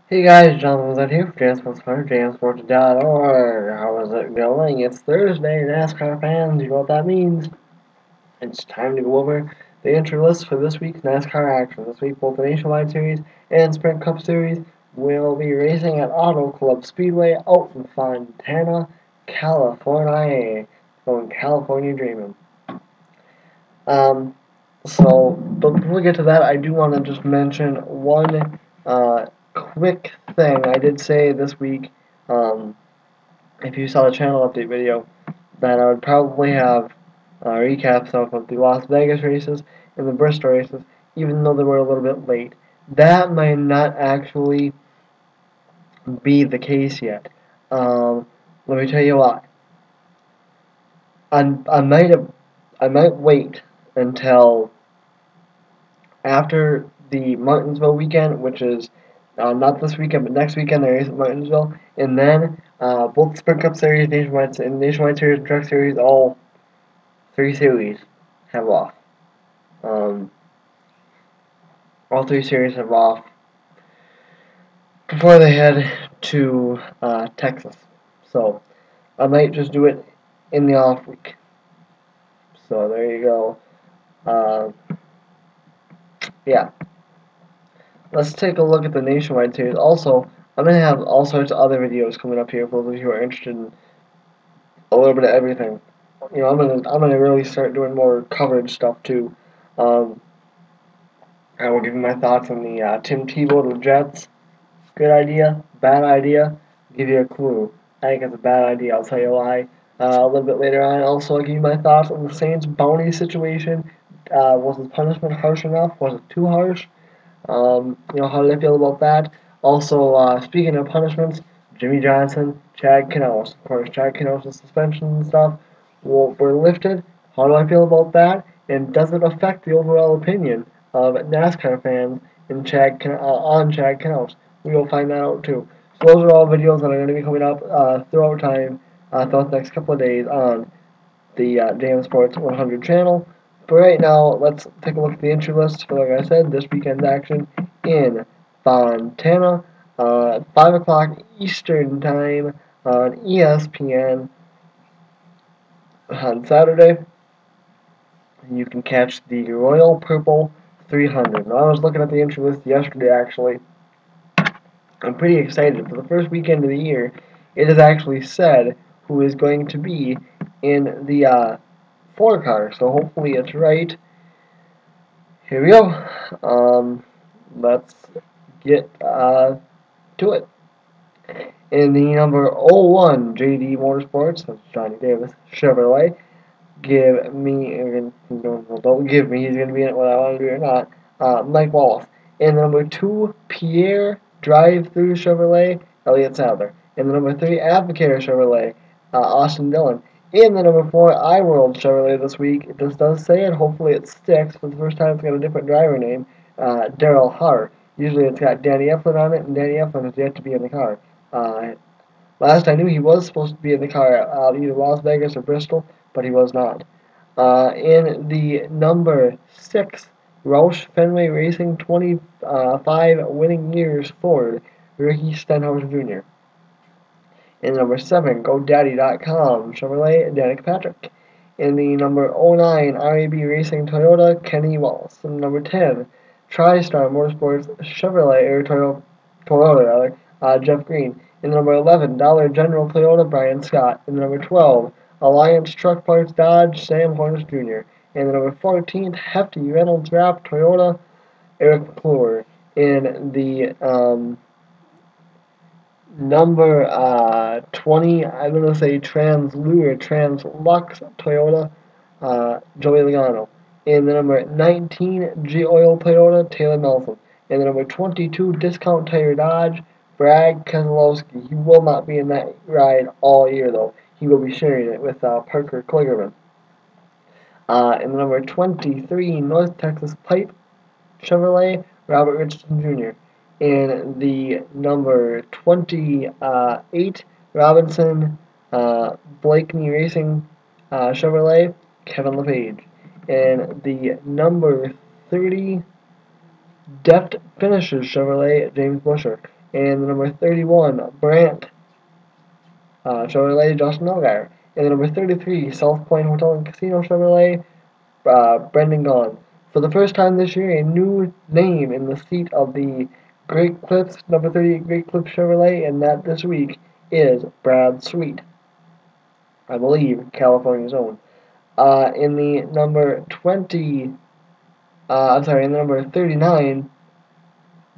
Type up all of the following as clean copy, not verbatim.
Hey guys, John was out here for JamSports.org. How is it going? It's Thursday, NASCAR fans. You know what that means. It's time to go over the entry list for this week's NASCAR action. This week, both the Nationwide Series and Sprint Cup Series will be racing at Auto Club Speedway out in Fontana, California. Going California dreaming. Um, but before we get to that, I do want to just mention one quick thing. I did say this week, um, if you saw the channel update video, that I would probably have recaps of the Las Vegas races and the Bristol races, even though they were a little bit late. That might not actually be the case yet. Let me tell you why. I might wait until after the Martinsville weekend, which is not this weekend, but next weekend, there is at Martinsville, and then both Sprint Cup Series, Nationwide Series, and Truck Series, all three series have off. Um, all three series have off before they head to Texas. So I might just do it in the off week. So there you go. Uh, yeah. Let's take a look at the Nationwide Series. Also, I'm going to have all sorts of other videos coming up here for those of you who are interested in a little bit of everything. You know, I'm gonna really start doing more coverage stuff too. Um, I will give you my thoughts on the Tim Tebow to the Jets. Good idea, bad idea. Give you a clue. I think it's a bad idea. I'll tell you why. A little bit later on. Also, I'll give you my thoughts on the Saints bounty situation. Was the punishment harsh enough? Was it too harsh? How did I feel about that? Also, speaking of punishments, Jimmy Johnson, Chad Knaus. Of course, Chad Knaus' suspension and stuff were lifted. How do I feel about that? And does it affect the overall opinion of NASCAR fans on Chad Knaus? We will find that out too. So those are all videos that are going to be coming up throughout time, throughout the next couple of days on the JM Sports 100 channel. But right now, let's take a look at the entry list for, like I said, this weekend's action in Fontana, 5 o'clock Eastern Time on ESPN on Saturday. You can catch the Royal Purple 300. Now, I was looking at the entry list yesterday, actually. I'm pretty excited. For the first weekend of the year, it is actually said who is going to be in the 4 car, so hopefully it's right. Here we go. Let's get to it. In the number 01 JD Motorsports, that's Johnny Davis Chevrolet. Don't give me, he's going to be in it whether I want to do it or not. Mike Wallace. In the number 2 Pierre Drive-Through Chevrolet, Elliott Sadler. In the number 3 Advocare Chevrolet, Austin Dillon. In the number 4 iWorld Chevrolet this week, it just does say it, hopefully it sticks. For the first time it's got a different driver name, Daryl Har. Usually it's got Danny Eflin on it, and Danny Eflin has yet to be in the car. Last I knew, he was supposed to be in the car out either Las Vegas or Bristol, but he was not. In the number 6 Roush Fenway Racing 25 winning years Ford, Ricky Stenhouse Jr. In the number 7 GoDaddy.com Chevrolet, Danica Patrick. In the number 09 RAB Racing Toyota, Kenny Wallace. In the number 10 TriStar Motorsports Chevrolet, or Toyota rather, Jeff Green. In the number 11 Dollar General Toyota, Brian Scott. In the number 12 Alliance Truck Parts Dodge, Sam Hornish Jr. In the number 14 Hefty Reynolds Wrap Toyota, Eric McClure. In the number 20, I'm going to say Translux Toyota, Joey Logano. In the number 19, G-Oil Toyota, Taylor Nelson. In the number 22, Discount Tire Dodge, Brad Keselowski. He will not be in that ride all year, though. He will be sharing it with Parker Kligerman. In the number 23, North Texas Pipe Chevrolet, Robert Richardson Jr. In the number 28, Robinson Blakeney Racing Chevrolet, Kevin LePage. In the number 30, Deft Finishes Chevrolet, James Busher. In the number 31, Brant Chevrolet, Justin Allgaier. In the number 33, South Point Hotel and Casino Chevrolet, Brendan Gaughan. For the first time this year, a new name in the seat of the Great Clips, number 38 Great Clips Chevrolet, and that this week is Brad Sweet, I believe, California's own. In the number 20, in the number 39,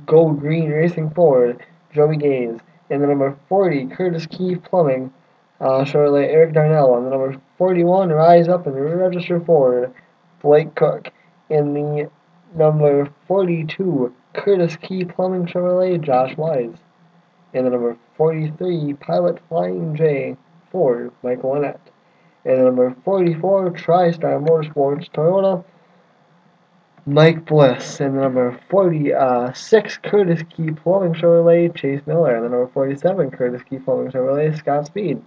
Gold Green Racing Ford, Joey Gaze. In the number 40, Curtis Key Plumbing, Chevrolet, Eric Darnell. On the number 41, Rise Up and Register Ford, Blake Cook. In the number 42, Curtis Key Plumbing Chevrolet, Josh Wise. In the number 43, Pilot Flying J Ford, Michael Annette. In the number 44, TriStar Motorsports Toyota, Mike Bliss. In the number 46, Curtis Key Plumbing Chevrolet, Chase Miller. In the number 47, Curtis Key Plumbing Chevrolet, Scott Speed.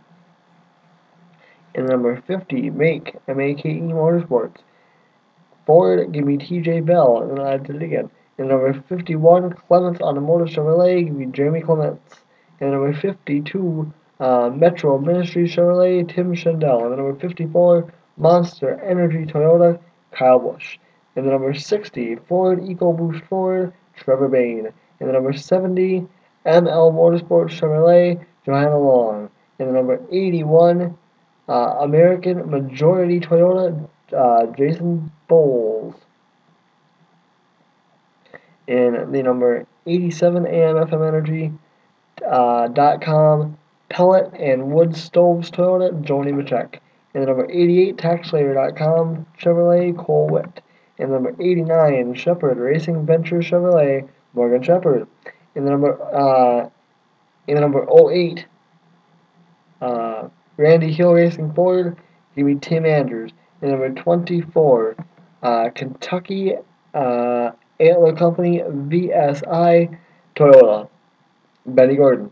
In the number 50, MAKE Motorsports, Ford, give me TJ Bell. And then I did it again. In the number 51, Clements Automotive Chevrolet, give me Jeremy Clements. In the number 52, Metro Ministries Chevrolet, Tim Shandell. In the number 54, Monster Energy Toyota, Kyle Busch. In the number 60, Ford EcoBoost Ford, Trevor Bain. In the number 70, ML Motorsports Chevrolet, Johanna Long. In the number 81, American Majority Toyota, Jason Bowles. In the number 87, AMFM Energy, .com, Pellet and Wood Stoves Toyota, Joni Machek. In the number 88, TaxSlayer.com, Chevrolet, Cole Witt. In the number 89, Shepherd Racing Ventures Chevrolet, Morgan Shepherd. In the number 08, Randy Hill Racing Ford, give me Tim Andrews. In the number 24, Kentucky Antler Company VSI Toyota, Benny Gordon.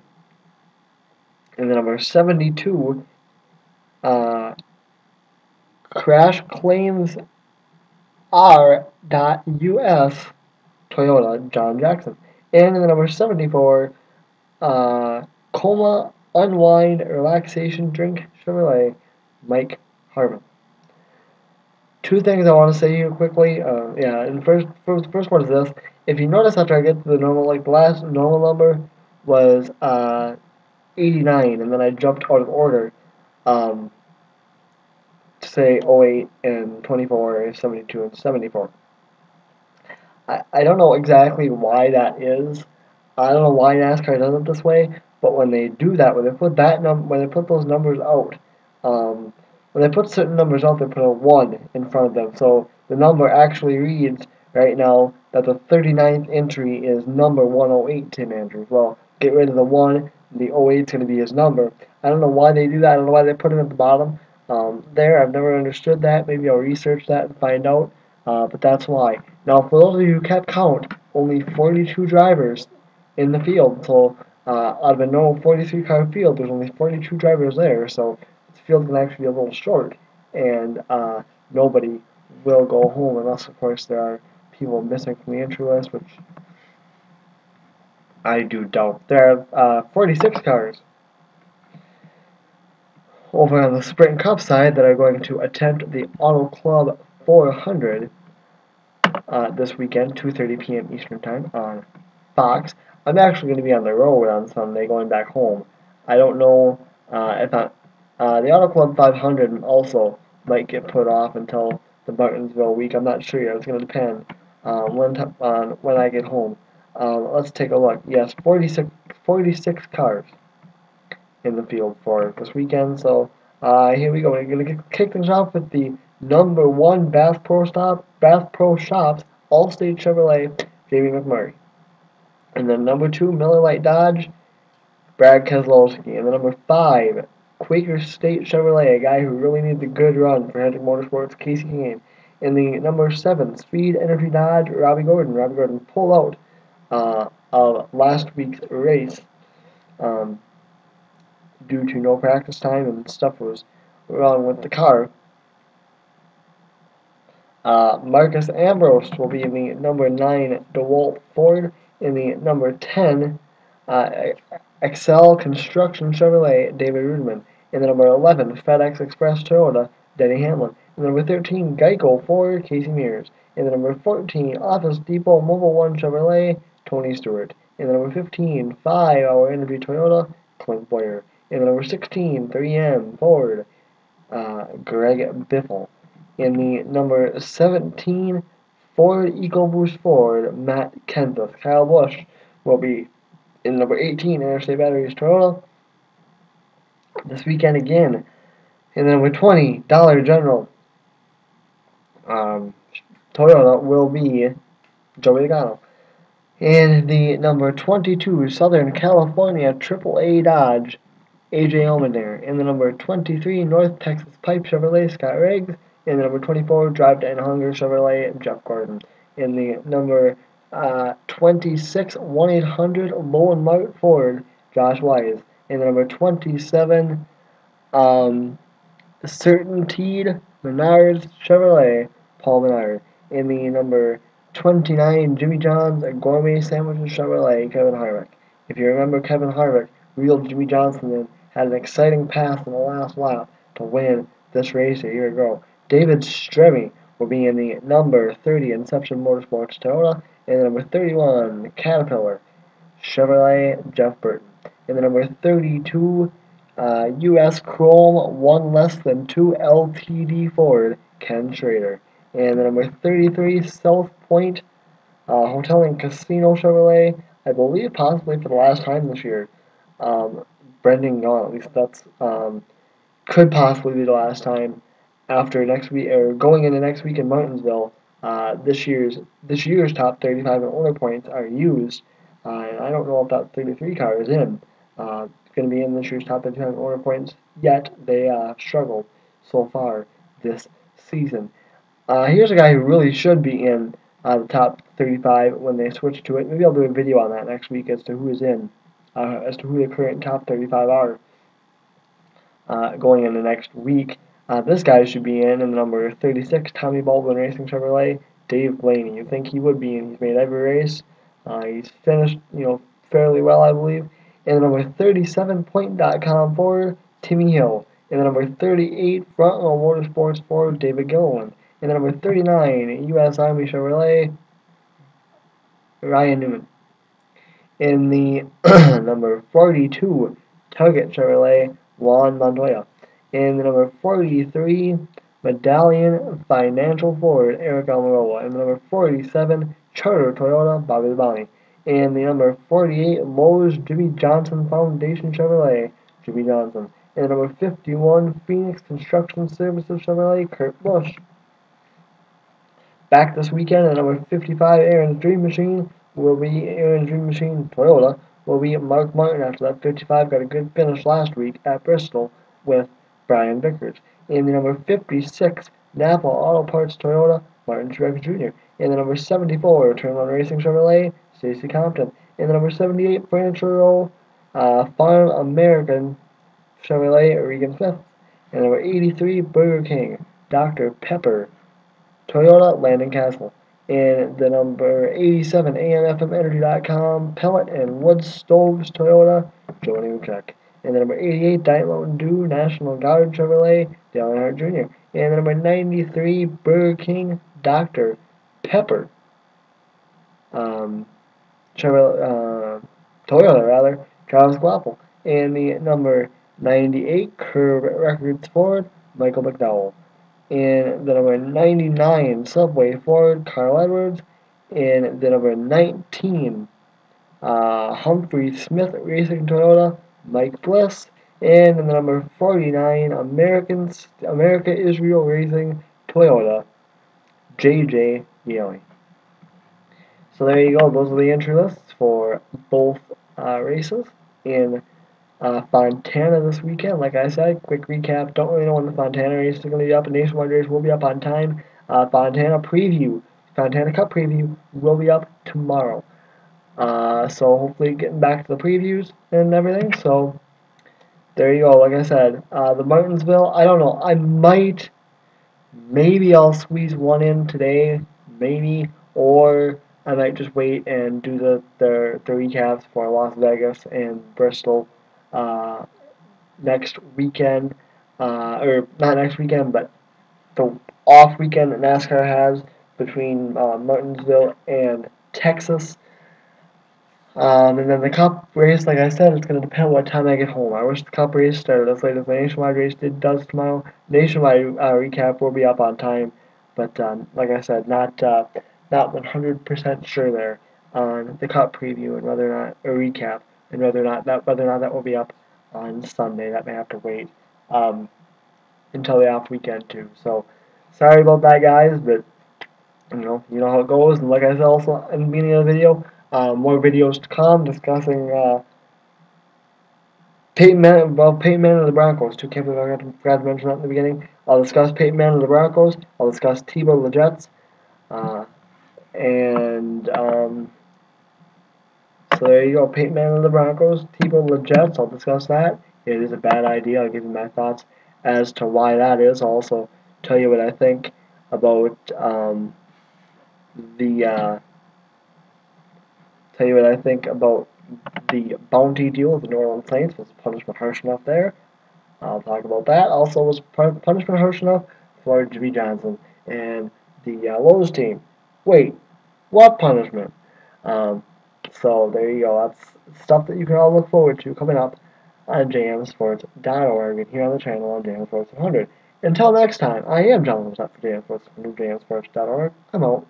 In the number 72, Crash Claims R.US Toyota, John Jackson. And in the number 74, Coma Unwind Relaxation Drink Chevrolet, Mike Harmon. Two things I want to say here quickly. And the first one is this. If you notice after I get to the normal, like the last normal number was 89, and then I jumped out of order to say 08 and 24, 72, and 74. I don't know exactly why that is. I don't know why NASCAR does it this way, but when they do that, when they put those numbers out, when they put certain numbers out, they put a 1 in front of them. So the number actually reads right now that the 39th entry is number 108, Tim Andrews. Well, get rid of the 1, the 08 is going to be his number. I don't know why they do that. I don't know why they put it at the bottom. I've never understood that. Maybe I'll research that and find out. But that's why. Now, for those of you who kept count, only 42 drivers in the field. So out of a no 43-car field, there's only 42 drivers there. So this field can actually be a little short, and nobody will go home unless, of course, there are people missing from the entry list, which I do doubt. There are 46 cars over on the Sprint Cup side that are going to attempt the Auto Club 400 this weekend, 2:30 p.m. Eastern Time on Fox. I'm actually going to be on the road on Sunday going back home. I don't know if the Auto Club 500 also might get put off until the Martinsville week. I'm not sure yet. It's going to depend when I get home. Let's take a look. Yes, 46 cars in the field for this weekend. So here we go. We're going to kick things off with the number 1 Bass Pro Shops Allstate Chevrolet, Jamie McMurray. And then number 2 Miller Lite Dodge, Brad Keselowski. And the number 5 Quaker State Chevrolet, a guy who really needs a good run for Hendrick Motorsports, Casey Kane. In the number 7 Speed Energy Dodge, Robbie Gordon. Robbie Gordon pulled out of last week's race due to no practice time and stuff was wrong with the car. Marcus Ambrose will be in the number 9 DeWalt Ford. In the number 10 Excel Construction Chevrolet, David Ruderman. In the number 11, FedEx Express Toyota, Denny Hamlin. In the number 13, Geico Ford, Casey Mears. In the number 14, Office Depot Mobile One Chevrolet, Tony Stewart. In the number 15, 5-Hour Energy Toyota, Clint Boyer. In the number 16, 3M Ford, Greg Biffle. In the number 17, Ford EcoBoost Ford, Matt Kenseth. Kyle Busch will be in the number 18, Interstate Batteries Toyota. This weekend again. In the number 20, Dollar General um, Toyota will be Joey Logano. In the number 22, Southern California AAA Dodge, AJ Allmendinger. In the number 23, North Texas Pipe Chevrolet, Scott Riggs. In the number 24, Drive to End Hunger Chevrolet, Jeff Gordon. In the number 26, 1-800 Lowen Mart Ford, Josh Wise. In the number 27, Certainteed Menards Chevrolet, Paul Menard. In the number 29, Jimmy John's Gourmet Sandwiches Chevrolet, Kevin Harvick. If you remember, Kevin Harvick reeled Jimmy Johnson in, had an exciting pass in the last lap to win this race a year ago. David Stremme will be in the number 30 Inception Motorsports Toyota. In the number 31, Caterpillar Chevrolet, Jeff Burton. In the number 32, U.S. Chrome 1 less than 2 LTD Ford, Ken Schrader. And the number 33, South Point Hotel and Casino Chevrolet, I believe possibly for the last time this year. Brendan Gaughan, at least that's could possibly be the last time after next week or going into next week in Martinsville. This year's top 35 and older points are used, and I don't know if that 33 car is in. Going to be in this year's top 35 and older points. Yet they struggled so far this season. Here's a guy who really should be in the top 35 when they switch to it. Maybe I'll do a video on that next week as to who is in, as to who the current top 35 are going into next week. This guy should be in the number 36, Tommy Baldwin Racing Chevrolet, Dave Blaney. You think he would be in? He's made every race. He's finished, fairly well, I believe. In the number 37, Point.com Ford, Timmy Hill. In the number 38, Frontline Motorsports Ford, David Gilliland. In the number 39, U.S. Army Chevrolet, Ryan Newman. In the number 42, Target Chevrolet, Juan Montoya. In the number 43, Medallion Financial Ford, Eric Almirola. In the number 47, Charter Toyota, Bobby Labonte. In the number 48, Lowe's Jimmy Johnson Foundation Chevrolet, Jimmy Johnson. In the number 51, Phoenix Construction Services Chevrolet, Kurt Busch. Back this weekend at number 55, Aaron's Dream Machine Toyota will be Mark Martin after that 55 got a good finish last week at Bristol with Brian Vickers. In the number 56, Napa Auto Parts Toyota, Martin Truex Jr. In the number 74, Turn One Racing Chevrolet, Stacey Compton. In the number 78, Furniture Row, Farm American Chevrolet, Regan Smith. In the number 83, Burger King, Dr. Pepper, Toyota, Landon Castle. In the number 87, AMFMEnergy.com, Pellet and Wood Stoves Toyota, Joe Nemechek. In the number 88, Diet Mountain Dew, National Guard Chevrolet, Dale Earnhardt Jr. In the number 93, Burger King, Dr. Pepper, Toyota, Travis Glappel. In the number 98, Curb Records Ford, Michael McDowell. In the number 99, Subway Ford, Carl Edwards. In the number 19, Humphrey Smith Racing Toyota, Mike Bliss. And in the number 49, America Israel Racing Toyota, J.J. Yaley. So there you go. Those are the entry lists for both races in Fontana this weekend. Like I said, quick recap. Don't really know when the Fontana race is going to be up. The Nationwide race will be up on time. Fontana Cup preview will be up tomorrow. So hopefully getting back to the previews and everything. So there you go. Like I said, the Martinsville, I don't know. Maybe I'll squeeze one in today, maybe, or I might just wait and do the recaps for Las Vegas and Bristol uh, next weekend, or not next weekend, but the off weekend that NASCAR has between Martinsville and Texas. And then the Cup race, like I said, it's going to depend on what time I get home. I wish the Cup race started as late as the Nationwide race does tomorrow. Nationwide recap will be up on time, but like I said, not 100% sure there on the Cup preview and whether or not a recap and whether or not that will be up on Sunday. That may have to wait until the off weekend too. So sorry about that, guys, but you know how it goes. And like I said also in the beginning of the video, more videos to come discussing Peyton Manning of the Broncos. Too can't believe I forgot to mention that in the beginning. I'll discuss Peyton Manning of the Broncos. I'll discuss Tebow of the Jets. Uh, and so there you go. Peyton Manning of the Broncos, Tebow of the Jets. I'll discuss that. It is a bad idea. I'll give you my thoughts as to why that is. I'll also tell you what I think about the tell you what I think about the bounty deal with the New Orleans Saints. Was the punishment harsh enough there? I'll talk about that. Also, was punishment harsh enough for Jimmy Johnson and the Lowe's team? Wait, what punishment? Um, so there you go. That's stuff that you can all look forward to coming up on jmsports.org and here on the channel on JM Sports 100. Until next time, I am Jonathan for JM Sports 100, jmsports.org. I'm out.